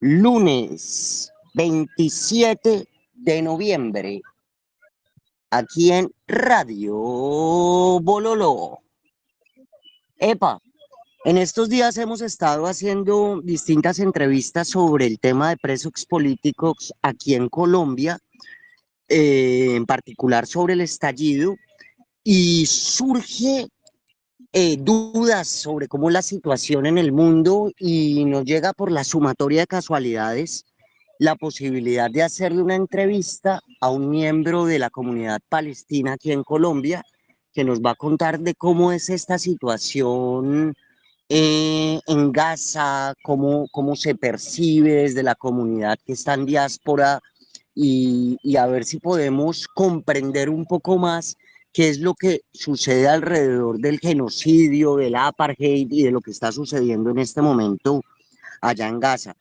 Lunes 27 de noviembre, aquí en Radio Bololo. Epa, en estos días hemos estado haciendo distintas entrevistas sobre el tema de presos políticos aquí en Colombia, en particular sobre el estallido, y surge dudas sobre cómo es la situación en el mundo y nos llega por la sumatoria de casualidades la posibilidad de hacerle una entrevista a un miembro de la comunidad palestina aquí en Colombia, que nos va a contar de cómo es esta situación en Gaza, cómo se percibe desde la comunidad que está en diáspora y a ver si podemos comprender un poco más qué es lo que sucede alrededor del genocidio, del apartheid y de lo que está sucediendo en este momento allá en Gaza.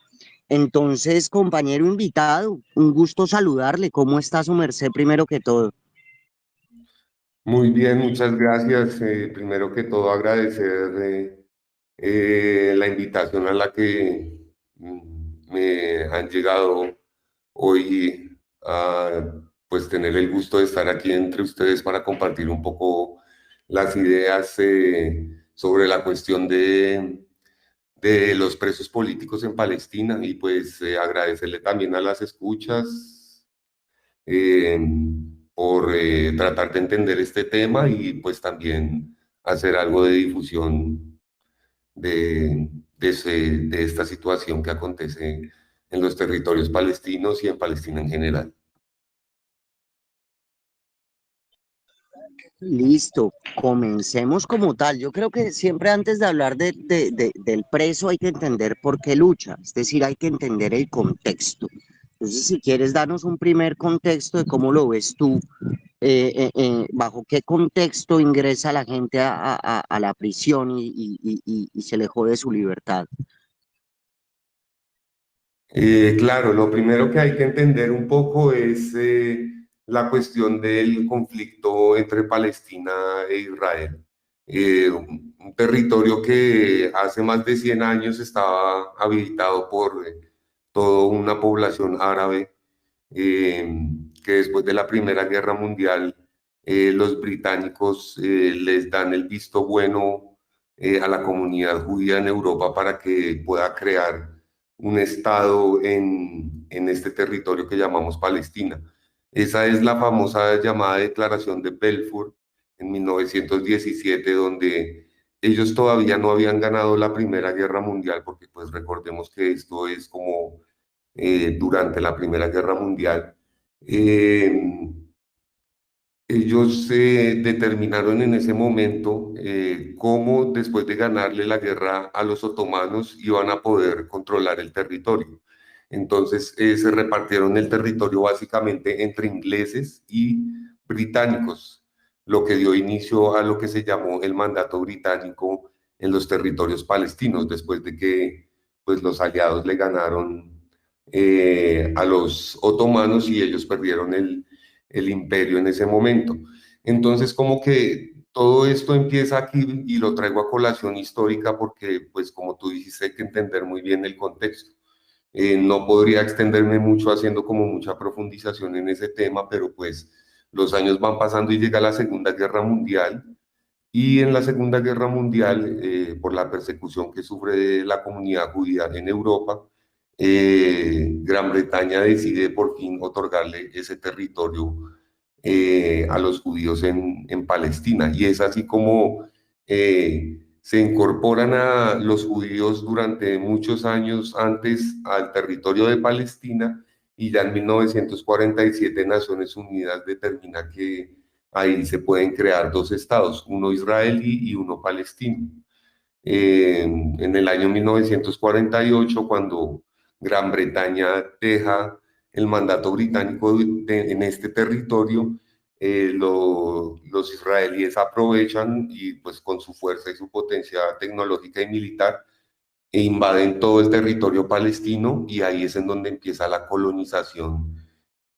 Entonces, compañero invitado, un gusto saludarle. ¿Cómo está su merced primero que todo? Muy bien, muchas gracias. Primero que todo, agradecer la invitación a la que me han llegado hoy a pues tener el gusto de estar aquí entre ustedes para compartir un poco las ideas sobre la cuestión de los presos políticos en Palestina y pues agradecerle también a las escuchas eh, por tratar de entender este tema y pues también hacer algo de difusión de esta situación que acontece en los territorios palestinos y en Palestina en general. Listo, comencemos como tal. Yo creo que siempre antes de hablar del preso hay que entender por qué lucha, es decir, hay que entender el contexto. Entonces, si quieres darnos un primer contexto de cómo lo ves tú, bajo qué contexto ingresa la gente a la prisión y se le jode su libertad. Claro, lo primero que hay que entender un poco es la cuestión del conflicto entre Palestina e Israel. Un territorio que hace más de 100 años estaba habitado por toda una población árabe, eh, que después de la Primera Guerra Mundial los británicos les dan el visto bueno a la comunidad judía en Europa para que pueda crear un Estado en este territorio que llamamos Palestina. Esa es la famosa llamada Declaración de Balfour en 1917, donde ellos todavía no habían ganado la Primera Guerra Mundial, porque pues recordemos que esto es como durante la Primera Guerra Mundial. Eh, Ellos determinaron en ese momento cómo después de ganarle la guerra a los otomanos iban a poder controlar el territorio. Entonces se repartieron el territorio básicamente entre ingleses y británicos, lo que dio inicio a lo que se llamó el mandato británico en los territorios palestinos, después de que pues, los aliados le ganaron a los otomanos y ellos perdieron el imperio en ese momento. Entonces, como que todo esto empieza aquí y lo traigo a colación histórica porque, pues, como tú dijiste, hay que entender muy bien el contexto. No podría extenderme mucho haciendo como mucha profundización en ese tema, pero pues los años van pasando y llega la Segunda Guerra Mundial. Y en la Segunda Guerra Mundial, por la persecución que sufre la comunidad judía en Europa, Gran Bretaña decide por fin otorgarle ese territorio a los judíos en Palestina. Y es así como se incorporan a los judíos durante muchos años antes al territorio de Palestina y ya en 1947 Naciones Unidas determina que ahí se pueden crear dos estados, uno israelí y uno palestino. En el año 1948, cuando Gran Bretaña deja el mandato británico en este territorio, los israelíes aprovechan y pues con su fuerza y su potencia tecnológica y militar e invaden todo el territorio palestino y ahí es en donde empieza la colonización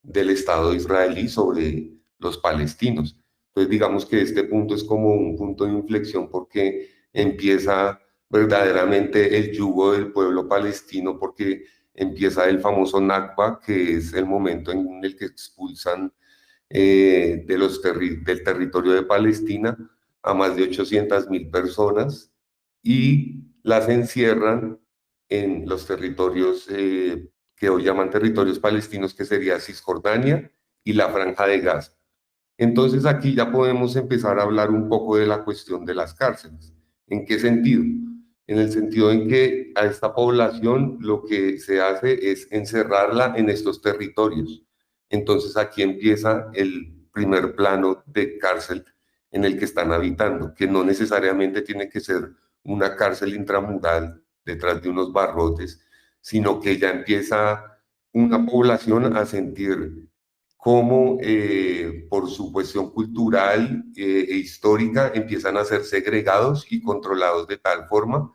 del Estado israelí sobre los palestinos. Entonces digamos que este punto es como un punto de inflexión porque empieza verdaderamente el yugo del pueblo palestino porque empieza el famoso Nakba, que es el momento en el que expulsan del territorio de Palestina a más de 800.000 personas y las encierran en los territorios que hoy llaman territorios palestinos, que sería Cisjordania y la Franja de Gaza. Entonces aquí ya podemos empezar a hablar un poco de la cuestión de las cárceles. ¿En qué sentido? En el sentido en que a esta población lo que se hace es encerrarla en estos territorios. Entonces aquí empieza el primer plano de cárcel en el que están habitando, que no necesariamente tiene que ser una cárcel intramural detrás de unos barrotes, sino que ya empieza una población a sentir cómo por su cuestión cultural e histórica empiezan a ser segregados y controlados de tal forma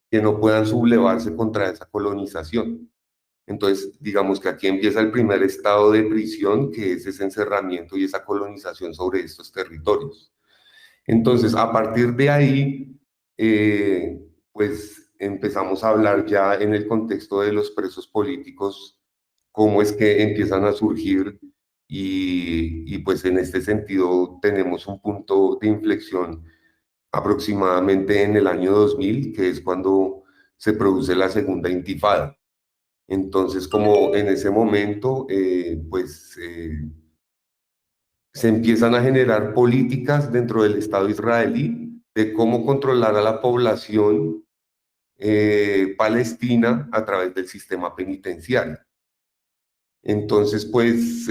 que no puedan sublevarse contra esa colonización. Entonces, digamos que aquí empieza el primer estado de prisión, que es ese encerramiento y esa colonización sobre estos territorios. Entonces, a partir de ahí, pues empezamos a hablar ya en el contexto de los presos políticos, cómo es que empiezan a surgir y pues en este sentido tenemos un punto de inflexión aproximadamente en el año 2000, que es cuando se produce la segunda intifada. Entonces, como en ese momento, se empiezan a generar políticas dentro del Estado israelí de cómo controlar a la población palestina a través del sistema penitenciario. Entonces, pues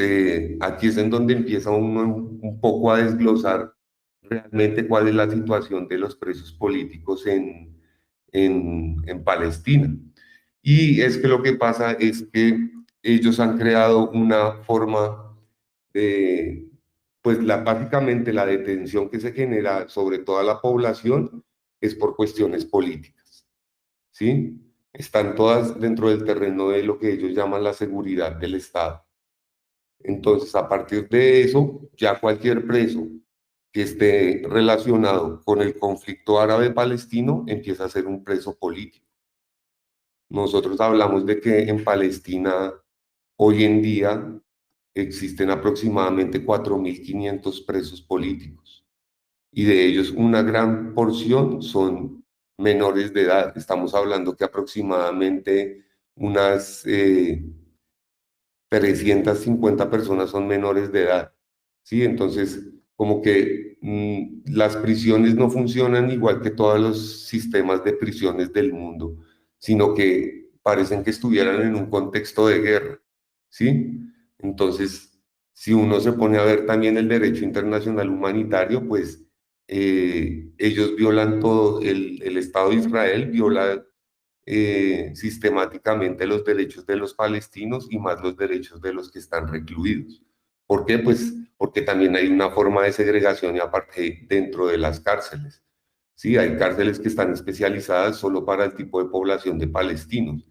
aquí es en donde empieza uno un poco a desglosar realmente cuál es la situación de los presos políticos en Palestina. Y es que lo que pasa es que ellos han creado una forma de, pues básicamente la detención que se genera sobre toda la población es por cuestiones políticas, ¿sí? Están todas dentro del terreno de lo que ellos llaman la seguridad del Estado. Entonces, a partir de eso, ya cualquier preso que esté relacionado con el conflicto árabe-palestino empieza a ser un preso político. Nosotros hablamos de que en Palestina hoy en día existen aproximadamente 4.500 presos políticos y de ellos una gran porción son menores de edad. Estamos hablando que aproximadamente unas 350 personas son menores de edad, ¿sí? Entonces, como que las prisiones no funcionan igual que todos los sistemas de prisiones del mundo, sino que parecen que estuvieran en un contexto de guerra, ¿sí? Entonces, si uno se pone a ver también el derecho internacional humanitario, pues ellos violan todo, el Estado de Israel viola sistemáticamente los derechos de los palestinos y más los derechos de los que están recluidos. ¿Por qué? Pues porque también hay una forma de segregación y apartheid dentro de las cárceles. Sí, hay cárceles que están especializadas solo para el tipo de población de palestinos,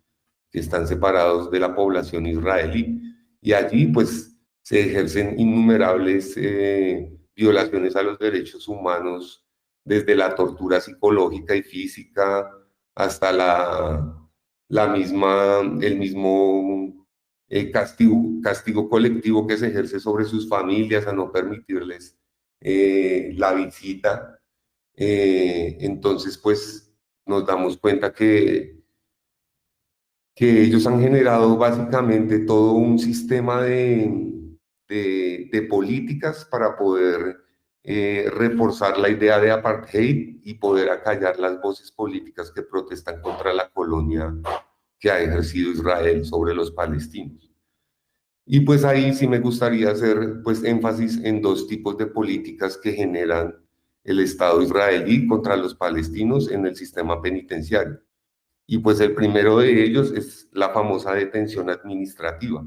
que están separados de la población israelí. Y allí, pues, se ejercen innumerables violaciones a los derechos humanos, desde la tortura psicológica y física hasta el mismo castigo colectivo que se ejerce sobre sus familias a no permitirles la visita. Entonces, pues nos damos cuenta que ellos han generado básicamente todo un sistema de políticas para poder reforzar la idea de apartheid y poder acallar las voces políticas que protestan contra la colonia que ha ejercido Israel sobre los palestinos. Y pues ahí sí me gustaría hacer pues énfasis en dos tipos de políticas que generan el Estado israelí contra los palestinos en el sistema penitenciario. Y pues el primero de ellos es la famosa detención administrativa.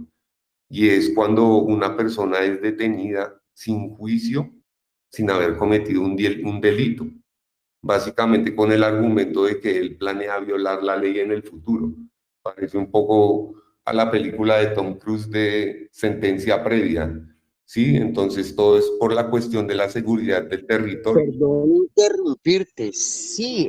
Y es cuando una persona es detenida sin juicio, sin haber cometido un delito, básicamente con el argumento de que él planea violar la ley en el futuro. Parece un poco a la película de Tom Cruise de Sentencia Previa, ¿sí? Entonces todo es por la cuestión de la seguridad del territorio. Perdón interrumpirte, sí,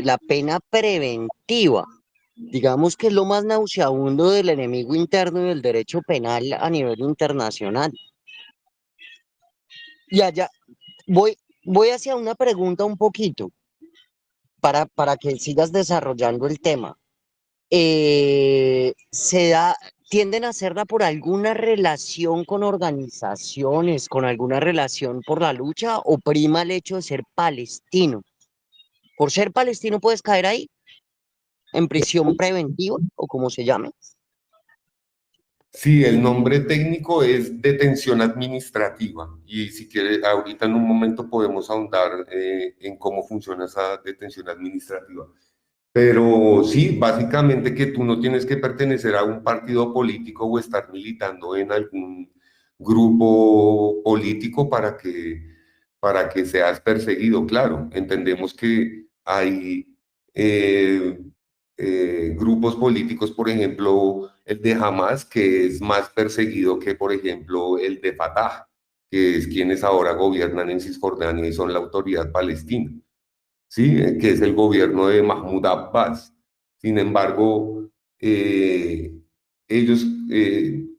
la pena preventiva. Digamos que es lo más nauseabundo del enemigo interno y del derecho penal a nivel internacional. Y allá voy hacia una pregunta un poquito para que sigas desarrollando el tema. ¿Se da, tienden a hacerla por alguna relación con organizaciones, con alguna relación por la lucha o prima el hecho de ser palestino? ¿Por ser palestino puedes caer ahí en prisión preventiva o como se llame? Sí, el nombre técnico es detención administrativa y si quieres, ahorita en un momento podemos ahondar en cómo funciona esa detención administrativa. Pero sí, básicamente que tú no tienes que pertenecer a un partido político o estar militando en algún grupo político para que seas perseguido. Claro, entendemos que hay eh, grupos políticos, por ejemplo, el de Hamas, que es más perseguido que, por ejemplo, el de Fatah, que es quienes ahora gobiernan en Cisjordania y son la autoridad palestina. ¿Sí? Que es el gobierno de Mahmoud Abbas. Sin embargo, eh, ellos,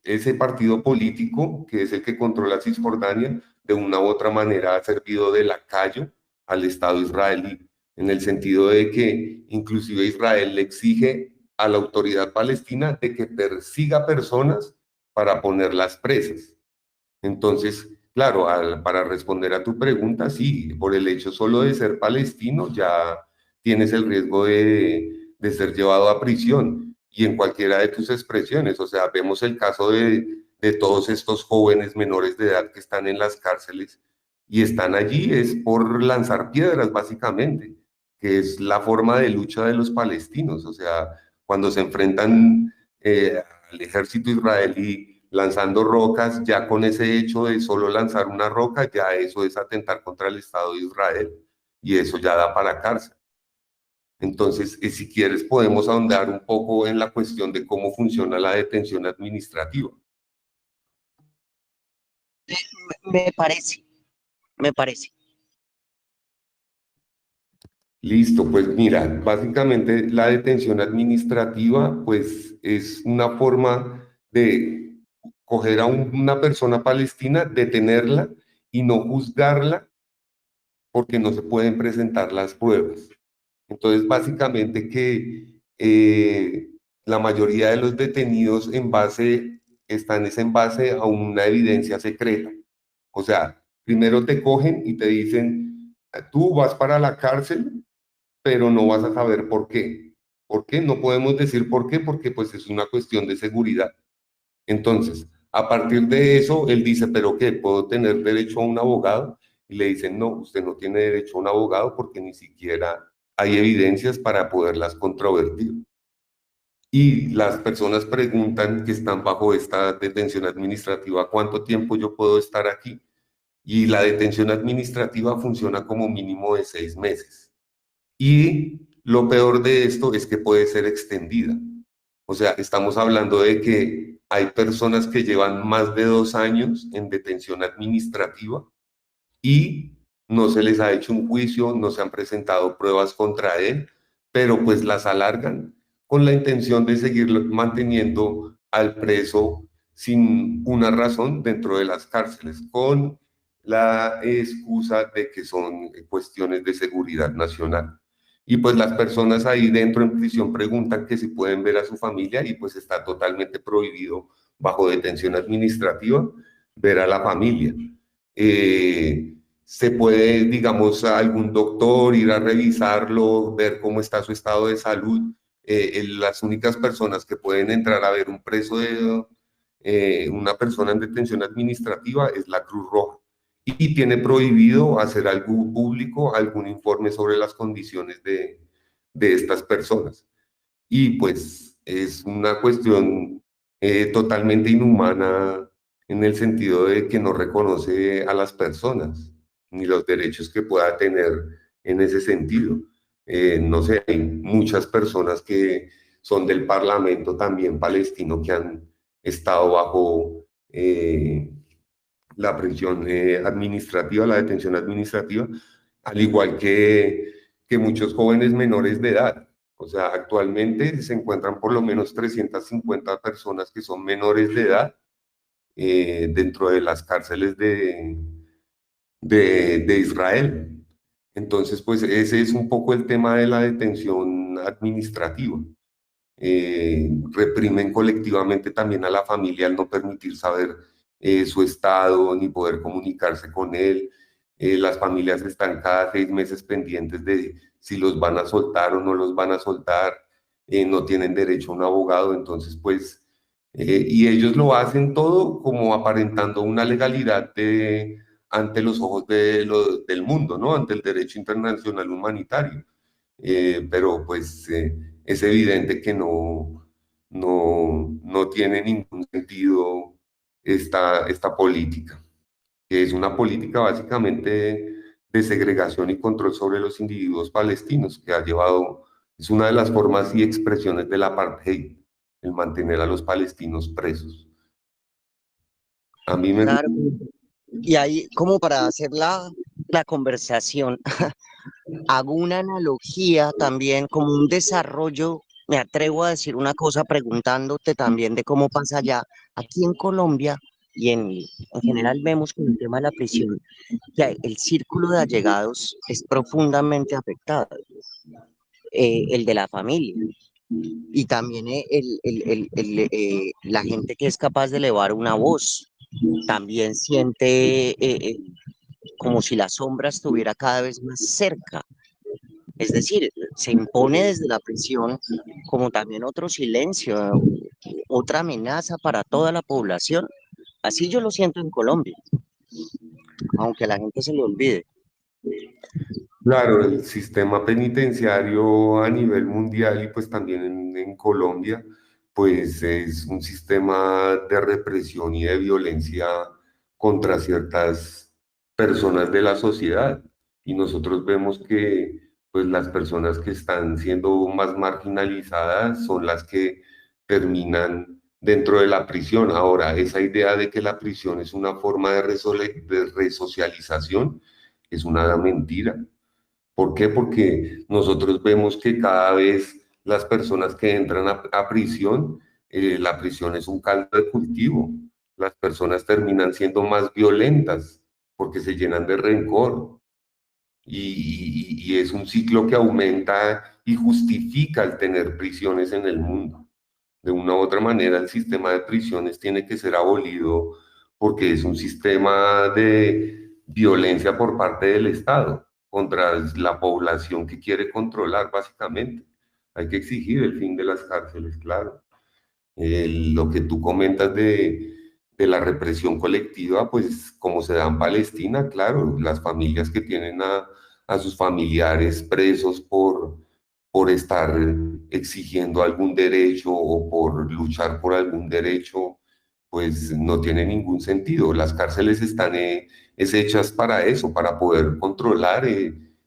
ese partido político, que es el que controla Cisjordania, de una u otra manera ha servido de lacayo al Estado israelí, en el sentido de que inclusive Israel le exige a la autoridad palestina de que persiga personas para ponerlas presas. Entonces, claro, para responder a tu pregunta, sí, por el hecho solo de ser palestino ya tienes el riesgo de ser llevado a prisión y en cualquiera de tus expresiones. O sea, vemos el caso de todos estos jóvenes menores de edad que están en las cárceles y están allí es por lanzar piedras, básicamente, que es la forma de lucha de los palestinos. O sea, cuando se enfrentan al ejército israelí lanzando rocas, ya con ese hecho de solo lanzar una roca, ya eso es atentar contra el Estado de Israel y eso ya da para cárcel. Entonces, si quieres, podemos ahondar un poco en la cuestión de cómo funciona la detención administrativa. Me parece, me parece. Listo, pues mira, básicamente la detención administrativa, pues es una forma de coger a una persona palestina, detenerla y no juzgarla porque no se pueden presentar las pruebas. Entonces, básicamente que la mayoría de los detenidos están es en base a una evidencia secreta. O sea, primero te cogen y te dicen, tú vas para la cárcel, pero no vas a saber por qué. ¿Por qué? No podemos decir por qué, porque pues es una cuestión de seguridad. Entonces, a partir de eso, él dice, ¿pero qué? ¿Puedo tener derecho a un abogado? Y le dicen, no, usted no tiene derecho a un abogado porque ni siquiera hay evidencias para poderlas controvertir. Y las personas preguntan que están bajo esta detención administrativa, ¿cuánto tiempo yo puedo estar aquí? Y la detención administrativa funciona como mínimo de 6 meses. Y lo peor de esto es que puede ser extendida. O sea, estamos hablando de que hay personas que llevan más de 2 años en detención administrativa y no se les ha hecho un juicio, no se han presentado pruebas contra él, pero pues las alargan con la intención de seguir manteniendo al preso sin una razón dentro de las cárceles, con la excusa de que son cuestiones de seguridad nacional. Y pues las personas ahí dentro en prisión preguntan que si pueden ver a su familia y pues está totalmente prohibido bajo detención administrativa ver a la familia. Se puede, digamos, a algún doctor ir a revisarlo, ver cómo está su estado de salud. Las únicas personas que pueden entrar a ver un preso de una persona en detención administrativa es la Cruz Roja y tiene prohibido hacer algo público, algún informe sobre las condiciones de estas personas. Y pues es una cuestión totalmente inhumana en el sentido de que no reconoce a las personas ni los derechos que pueda tener en ese sentido. No sé, hay muchas personas que son del Parlamento también palestino que han estado bajo la prisión administrativa, la detención administrativa, al igual que muchos jóvenes menores de edad. O sea, actualmente se encuentran por lo menos 350 personas que son menores de edad dentro de las cárceles de Israel. Entonces, pues ese es un poco el tema de la detención administrativa. Reprimen colectivamente también a la familia al no permitir saber su estado ni poder comunicarse con él. Las familias están cada 6 meses pendientes de si los van a soltar o no los van a soltar. No tienen derecho a un abogado, entonces pues, y ellos lo hacen todo como aparentando una legalidad ante los ojos del mundo, ¿no? Ante el derecho internacional humanitario. Pero pues es evidente que no tiene ningún sentido esta política, que es una política básicamente de segregación y control sobre los individuos palestinos, que ha llevado, es una de las formas y expresiones del apartheid, el mantener a los palestinos presos. A mí me... Claro. Y ahí, como para hacer la conversación, hago una analogía también, como un desarrollo, me atrevo a decir una cosa preguntándote también de cómo pasa allá. Aquí en Colombia y en general vemos con el tema de la prisión que el círculo de allegados es profundamente afectado, el de la familia. Y también la gente que es capaz de elevar una voz también siente como si la sombra estuviera cada vez más cerca. Es decir, se impone desde la prisión como también otro silencio, otra amenaza para toda la población. Así yo lo siento en Colombia, aunque a la gente se le olvide. Claro, el sistema penitenciario a nivel mundial y pues también en Colombia, pues es un sistema de represión y de violencia contra ciertas personas de la sociedad. Y nosotros vemos que pues las personas que están siendo más marginalizadas son las que terminan dentro de la prisión. Ahora, esa idea de que la prisión es una forma de resocialización es una mentira. ¿Por qué? Porque nosotros vemos que cada vez las personas que entran a prisión, la prisión es un caldo de cultivo. Las personas terminan siendo más violentas porque se llenan de rencor y es un ciclo que aumenta y justifica el tener prisiones en el mundo. De una u otra manera, el sistema de prisiones tiene que ser abolido porque es un sistema de violencia por parte del Estado contra la población que quiere controlar, básicamente. Hay que exigir el fin de las cárceles, claro. Lo que tú comentas de la represión colectiva, pues como se da en Palestina, claro, las familias que tienen a sus familiares presos por estar exigiendo algún derecho o por luchar por algún derecho, pues no tiene ningún sentido. Las cárceles están es hechas para eso, para poder controlar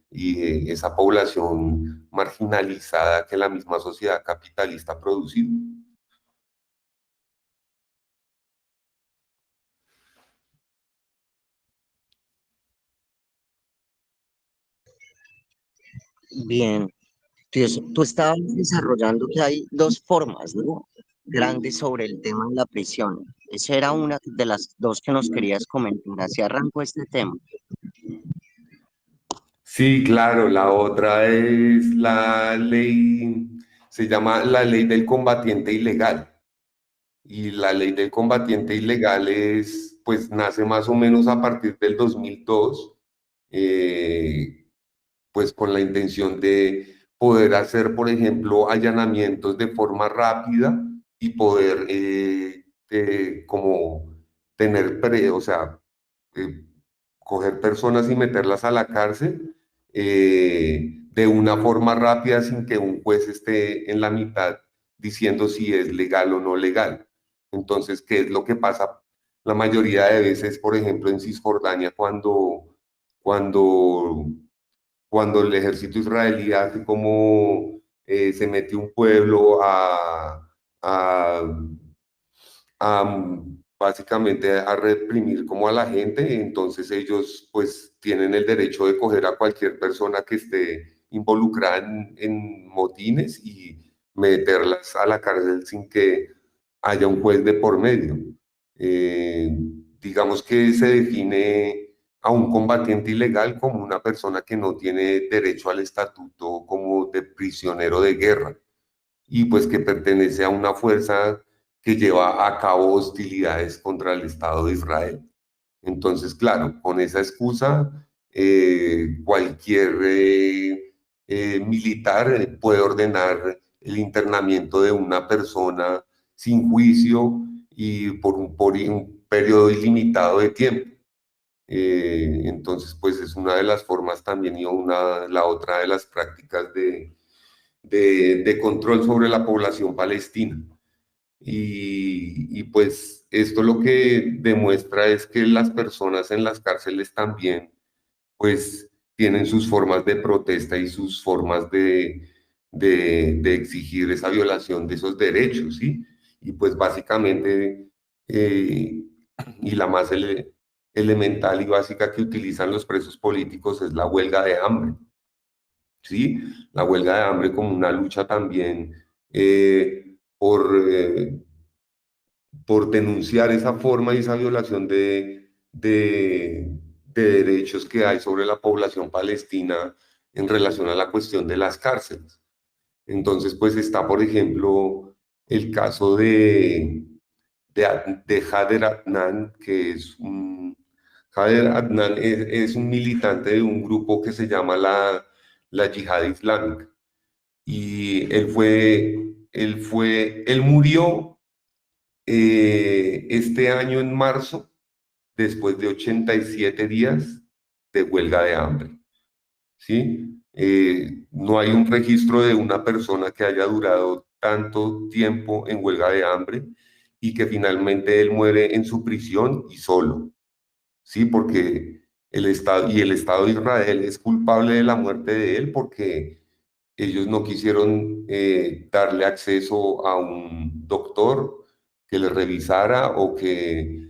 esa población marginalizada que la misma sociedad capitalista ha producido. Bien, tú estabas desarrollando que hay dos formas, ¿no? Grandes sobre el tema de la prisión. Esa era una de las dos que nos querías comentar. Así arrancó este tema. Sí, claro, la otra es la ley, se llama la ley del combatiente ilegal. Y la ley del combatiente ilegal es, pues nace más o menos a partir del 2002, eh, pues con la intención de poder hacer, por ejemplo, allanamientos de forma rápida y poder como tener, o sea, eh, coger personas y meterlas a la cárcel de una forma rápida sin que un juez esté en la mitad diciendo si es legal o no legal. Entonces, ¿qué es lo que pasa la mayoría de veces, por ejemplo, en Cisjordania, cuando, cuando el ejército israelí hace como se mete un pueblo a básicamente a reprimir como a la gente, entonces ellos pues tienen el derecho de coger a cualquier persona que esté involucrada en motines y meterlas a la cárcel sin que haya un juez de por medio. Digamos que se define a un combatiente ilegal como una persona que no tiene derecho al estatuto como de prisionero de guerra y pues que pertenece a una fuerza que lleva a cabo hostilidades contra el Estado de Israel. Entonces, claro, con esa excusa, cualquier militar puede ordenar el internamiento de una persona sin juicio y por un periodo ilimitado de tiempo. Entonces, pues es una de las formas también y la otra de las prácticas de control sobre la población palestina. Y pues esto lo que demuestra es que las personas en las cárceles también pues tienen sus formas de protesta y sus formas de exigir esa violación de esos derechos, ¿sí? Y pues básicamente, y la más elemental y básica que utilizan los presos políticos es la huelga de hambre, ¿sí? La huelga de hambre como una lucha también por denunciar esa forma y esa violación de derechos que hay sobre la población palestina en relación a la cuestión de las cárceles. Entonces, pues está, por ejemplo, el caso de Hader Adnan, que Hader Adnan es un militante de un grupo que se llama la Yihad Islámica. Y él murió este año en marzo, después de 87 días de huelga de hambre, ¿sí? No hay un registro de una persona que haya durado tanto tiempo en huelga de hambre y que finalmente él muere en su prisión y solo, ¿sí? Porque el Estado de Israel es culpable de la muerte de él porque ellos no quisieron darle acceso a un doctor que le revisara o que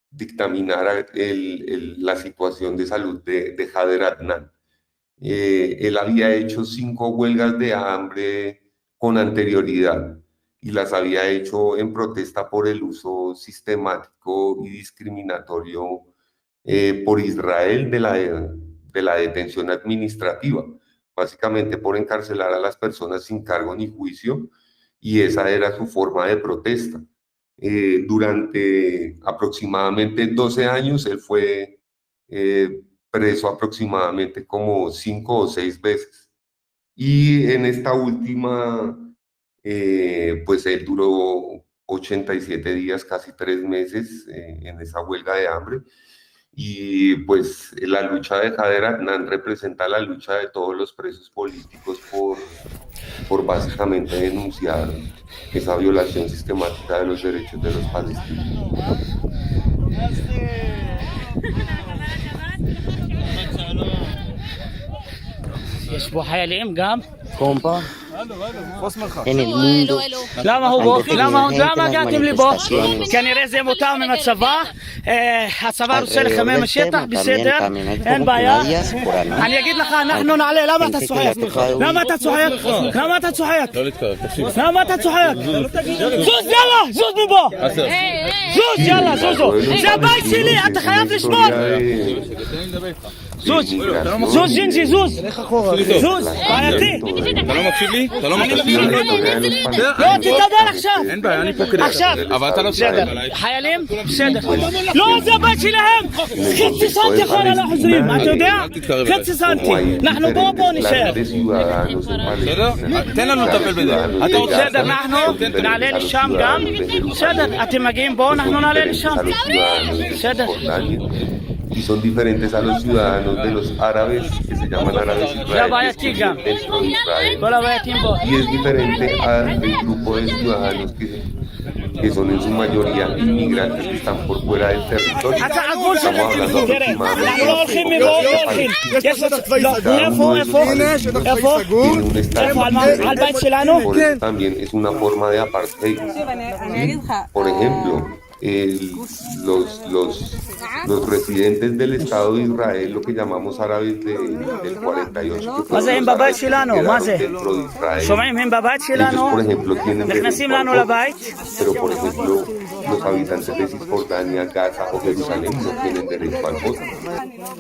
dictaminara la situación de salud de Hader Adnan. Él había hecho 5 huelgas de hambre con anterioridad y las había hecho en protesta por el uso sistemático y discriminatorio por Israel de la detención administrativa, básicamente por encarcelar a las personas sin cargo ni juicio, y esa era su forma de protesta. Durante aproximadamente 12 años, él fue preso aproximadamente como 5 o 6 veces. Y en esta última, pues él duró 87 días, casi 3 meses en esa huelga de hambre. Y pues la lucha de Hader Adnan representa la lucha de todos los presos políticos por básicamente denunciar esa violación sistemática de los derechos de los palestinos. يشبه حياليم قام Compa, en el mundo למה הוא בו? han למה detenido gente en las הגעתם לי בו? manifestaciones. כנראה זה מותם עם הצבא, הצבא רוצה Alrededor לחמם del השטח, tema también בסדר, también hay אין como בעיה. plenarias por ahí. אני אגיד לך, אנחנו נעלה, למה אתה Gente que le צוחק? ha tocado למה אתה צוחק? למה אתה צוחק? למה אתה צוחק? זוז יאללה, זוז מפה! זוז יאללה, זוזו! זה הבית שלי, אתה חייב לשמור! זוז! זוז ג'ינג'י, זוז! זוז! בעייתי! אתה לא מקשיב לי? אתה לא מקשיב לי? לא, תתדבר עכשיו! אין בעיה, אני פה כדי... עכשיו! אבל אתה לא תשאל בסדר, עליי. חיילים? בסדר. לא, זה הבית שלהם! חצי סנטי חולה לא חוזרים, אתה יודע? חצי סנטי. אנחנו בוא נשאר. בסדר? תן לנו לטפל בזה. אתה רוצה... בסדר, אנחנו נעלה לשם גם. בסדר, אתם מגיעים בואו, אנחנו נעלה לשם. בסדר. Y son diferentes a los ciudadanos de los árabes que se llaman árabes israelíes que viven dentro de Israel. כל הבעייתים בו. Y es diferente al grupo de ciudadanos que son en su mayoría inmigrantes que están por fuera del territorio. אתה הגבול Estamos שלך. hablando תראה, אנחנו aproximadamente לא הולכים מפה, לא הולכים. יש איפה? איפה? tiene un estatus איפה? על בית שלנו? Por eso también es una forma de apartheid. Por ejemplo, el- los residentes del Estado de Israel, lo que llamamos árabes del 48, que מה fueron זה עם los בבית árabes que se שלנו? מה quedaron זה? dentro de Israel, שומעים הם בבית ellos, שלנו? por ejemplo, tienen נכנסים derecho al לנו voto, לבית? pero, por ejemplo, los habitantes de Cisjordania, Gaza o Jerusalén no tienen derecho al voto.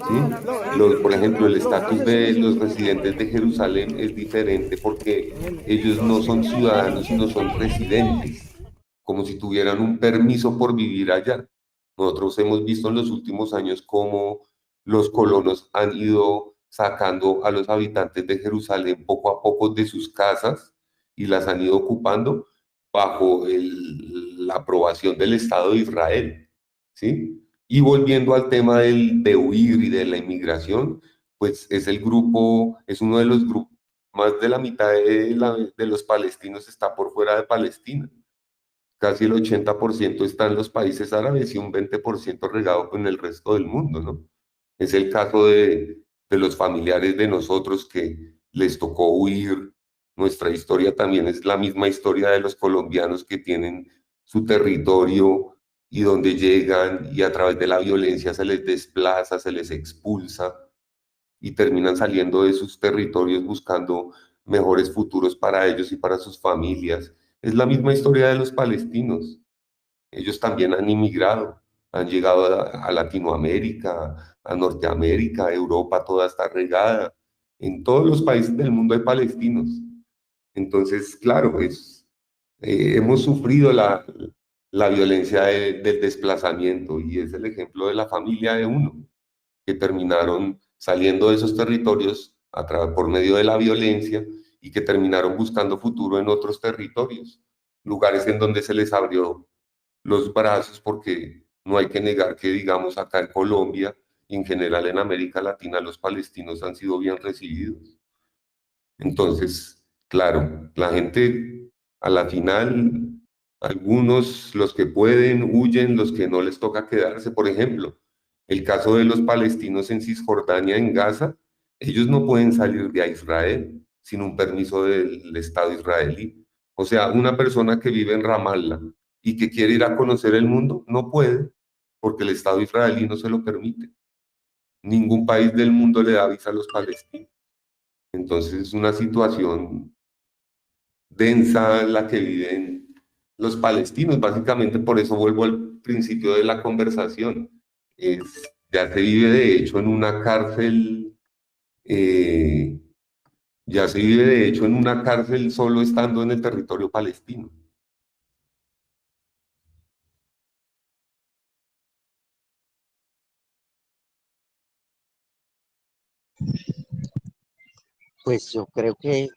¿Sí? Por ejemplo, el estatus de los residentes de Jerusalén es diferente porque ellos no son ciudadanos, sino son residentes, como si tuvieran un permiso por vivir allá. Nosotros hemos visto en los últimos años cómo los colonos han ido sacando a los habitantes de Jerusalén poco a poco de sus casas y las han ido ocupando bajo la aprobación del Estado de Israel, ¿sí? Y volviendo al tema de huir y de la inmigración, pues es el grupo, es uno de los grupos, más de la mitad de los palestinos está por fuera de Palestina. Casi el 80% está en los países árabes y un 20% regado con el resto del mundo, ¿no? Es el caso de los familiares de nosotros que les tocó huir. Nuestra historia también es la misma historia de los colombianos que tienen su territorio y donde llegan y a través de la violencia se les desplaza, se les expulsa y terminan saliendo de sus territorios buscando mejores futuros para ellos y para sus familias. Es la misma historia de los palestinos. Ellos también han inmigrado, han llegado a Latinoamérica, a Norteamérica, a Europa, toda está regada. En todos los países del mundo hay palestinos. Entonces, claro, hemos sufrido la violencia del desplazamiento y es el ejemplo de la familia de uno, que terminaron saliendo de esos territorios por medio de la violencia y que terminaron buscando futuro en otros territorios, lugares en donde se les abrió los brazos, porque no hay que negar que, digamos, acá en Colombia y en general en América Latina, los palestinos han sido bien recibidos. Entonces, claro, la gente a la final, algunos, los que pueden, huyen, los que no les toca quedarse. Por ejemplo, el caso de los palestinos en Cisjordania, en Gaza, ellos no pueden salir de Israel sin un permiso del Estado israelí. O sea, una persona que vive en Ramallah y que quiere ir a conocer el mundo, no puede, porque el Estado israelí no se lo permite. Ningún país del mundo le da visa a los palestinos. Entonces es una situación densa la que viven los palestinos. Básicamente por eso vuelvo al principio de la conversación. Ya se vive de hecho en una cárcel, eh, ya se vive de hecho en una cárcel solo estando en el territorio palestino. Pues yo creo que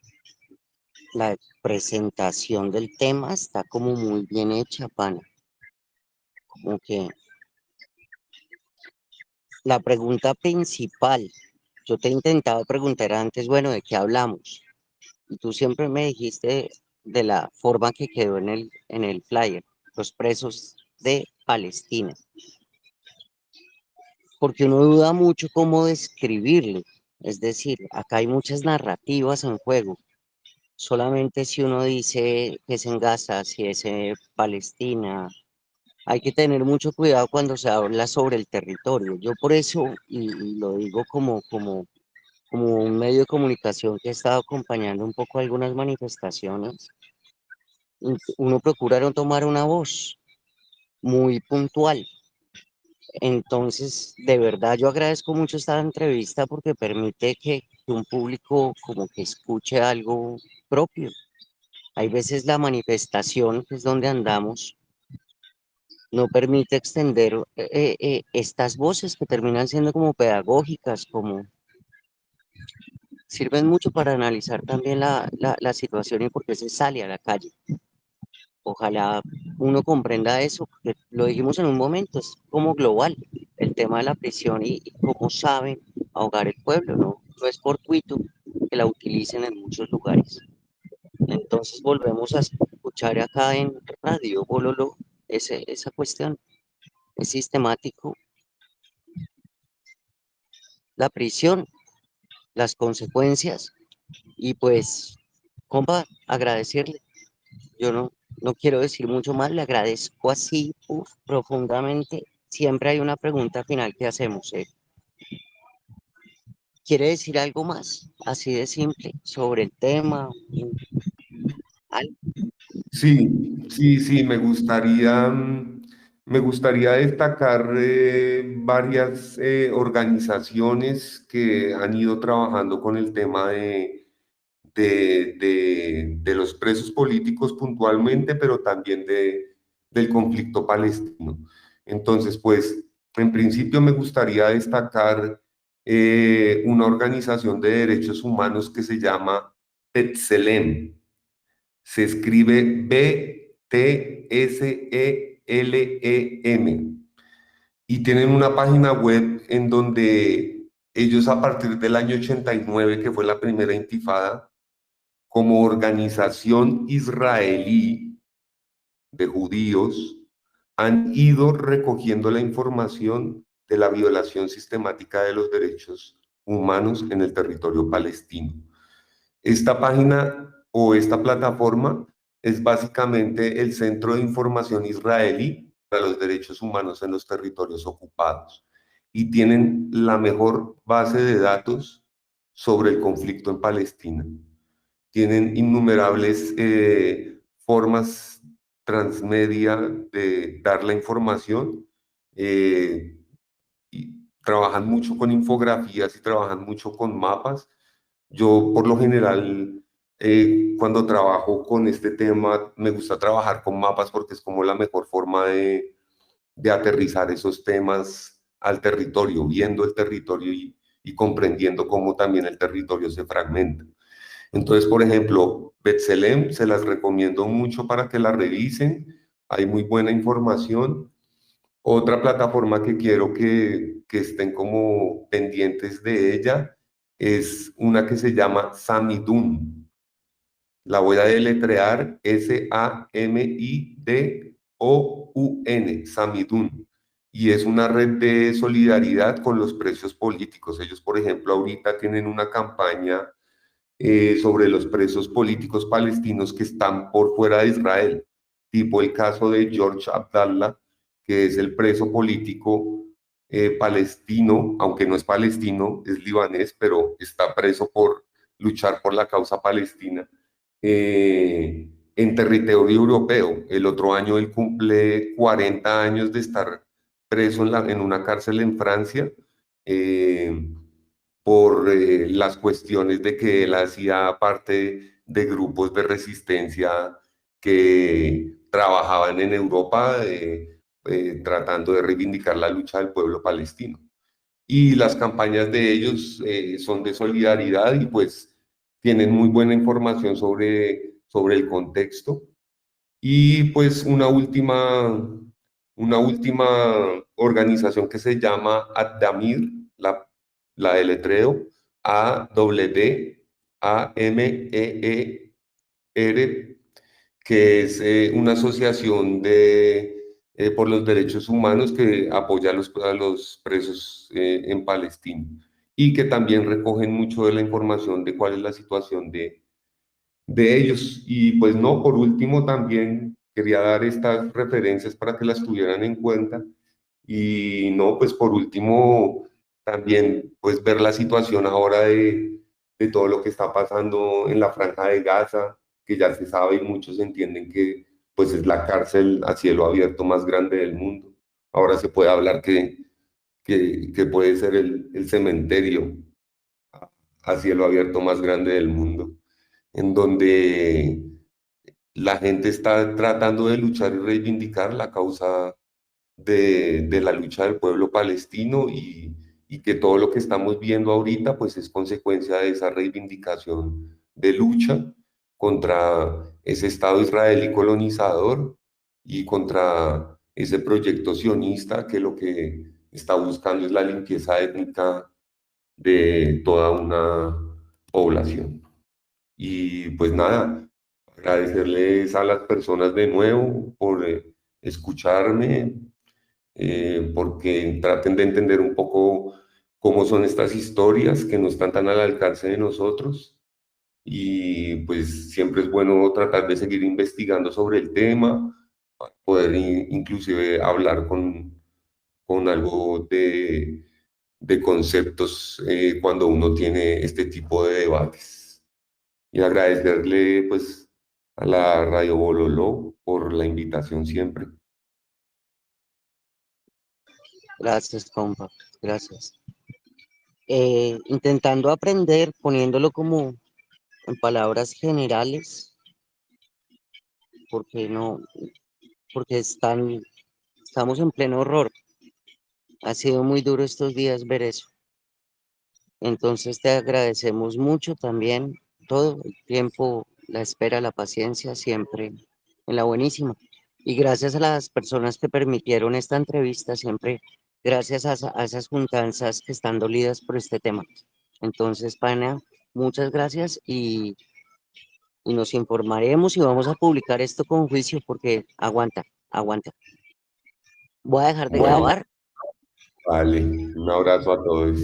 la presentación del tema está como muy bien hecha, pana. Como que la pregunta principal, yo te he intentado preguntar antes, bueno, ¿de qué hablamos? Y tú siempre me dijiste de la forma que quedó en el flyer, los presos de Palestina. Porque uno duda mucho cómo describirlo. Es decir, acá hay muchas narrativas en juego. Solamente si uno dice que es en Gaza, si es en Palestina, hay que tener mucho cuidado cuando se habla sobre el territorio. Yo por eso, y lo digo como un medio de comunicación que ha estado acompañando un poco algunas manifestaciones, uno procura no tomar una voz muy puntual. Entonces, de verdad, yo agradezco mucho esta entrevista porque permite que un público como que escuche algo propio. Hay veces la manifestación, que es donde andamos, no permite extender estas voces que terminan siendo como pedagógicas, como sirven mucho para analizar también la situación y por qué se sale a la calle. Ojalá uno comprenda eso, porque lo dijimos en un momento, es como global el tema de la prisión y cómo saben ahogar el pueblo, ¿no? No es fortuito que la utilicen en muchos lugares. Entonces volvemos a escuchar acá en Radio Bololo esa cuestión, es sistemático, la prisión, las consecuencias y pues, compa, agradecerle. Yo no, No quiero decir mucho más, le agradezco así profundamente. Siempre hay una pregunta final que hacemos. ¿Quiere decir algo más, así de simple, sobre el tema? Algo. Sí, sí, sí, me gustaría destacar varias organizaciones que han ido trabajando con el tema de los presos políticos puntualmente, pero también del conflicto palestino. Entonces, pues, en principio me gustaría destacar una organización de derechos humanos que se llama B'Tselem. Se escribe Btselem y tienen una página web en donde ellos a partir del año 89, que fue la primera intifada, como organización israelí de judíos, han ido recogiendo la información de la violación sistemática de los derechos humanos en el territorio palestino. Esta página o esta plataforma es básicamente el Centro de Información Israelí para los Derechos Humanos en los territorios ocupados y tienen la mejor base de datos sobre el conflicto en Palestina. Tienen innumerables formas transmedia de dar la información y trabajan mucho con infografías y trabajan mucho con mapas. Yo, por lo general, cuando trabajo con este tema, me gusta trabajar con mapas porque es como la mejor forma de aterrizar esos temas al territorio, viendo el territorio y comprendiendo cómo también el territorio se fragmenta. Entonces, por ejemplo, B'Tselem se las recomiendo mucho para que la revisen. Hay muy buena información. Otra plataforma que quiero que estén como pendientes de ella es una que se llama Samidun. La voy a deletrear Samidun, Samidun. Y es una red de solidaridad con los presos políticos. Ellos, por ejemplo, ahorita tienen una campaña sobre los presos políticos palestinos que están por fuera de Israel, tipo el caso de George Abdallah, que es el preso político palestino, aunque no es palestino, es libanés, pero está preso por luchar por la causa palestina en territorio europeo. El otro año él cumple 40 años de estar preso en una cárcel en Francia. Por las cuestiones de que él hacía parte de grupos de resistencia que trabajaban en Europa tratando de reivindicar la lucha del pueblo palestino. Y las campañas de ellos son de solidaridad y pues tienen muy buena información sobre el contexto. Y pues una última organización que se llama Addamir, la deletreo, AWAMEER, que es una asociación por los derechos humanos que apoya a los presos en Palestina y que también recogen mucho de la información de cuál es la situación de ellos. Y pues no, por último también quería dar estas referencias para que las tuvieran en cuenta. Y no, pues por último también pues ver la situación ahora de todo lo que está pasando en la Franja de Gaza, que ya se sabe y muchos entienden que pues es la cárcel a cielo abierto más grande del mundo. Ahora se puede hablar que puede ser el cementerio a cielo abierto más grande del mundo, en donde la gente está tratando de luchar y reivindicar la causa de la lucha del pueblo palestino y que todo lo que estamos viendo ahorita pues es consecuencia de esa reivindicación de lucha contra ese Estado israelí colonizador y contra ese proyecto sionista que lo que está buscando es la limpieza étnica de toda una población. Y pues nada, agradecerles a las personas de nuevo por escucharme, porque traten de entender un poco cómo son estas historias que no están tan al alcance de nosotros y pues siempre es bueno tratar de seguir investigando sobre el tema, poder inclusive hablar con algo de conceptos cuando uno tiene este tipo de debates. Y agradecerle pues a la Radio Bololó por la invitación siempre. Gracias, compa, gracias. Intentando aprender, poniéndolo como en palabras generales, porque no, porque estamos en pleno horror. Ha sido muy duro estos días ver eso. Entonces te agradecemos mucho también todo el tiempo, la espera, la paciencia, siempre en la buenísima. Y gracias a las personas que permitieron esta entrevista, siempre gracias a esas juntanzas que están dolidas por este tema. Entonces, pana, muchas gracias y nos informaremos y vamos a publicar esto con juicio porque aguanta, aguanta. Voy a dejar de Bueno, grabar. vale, un abrazo a todos.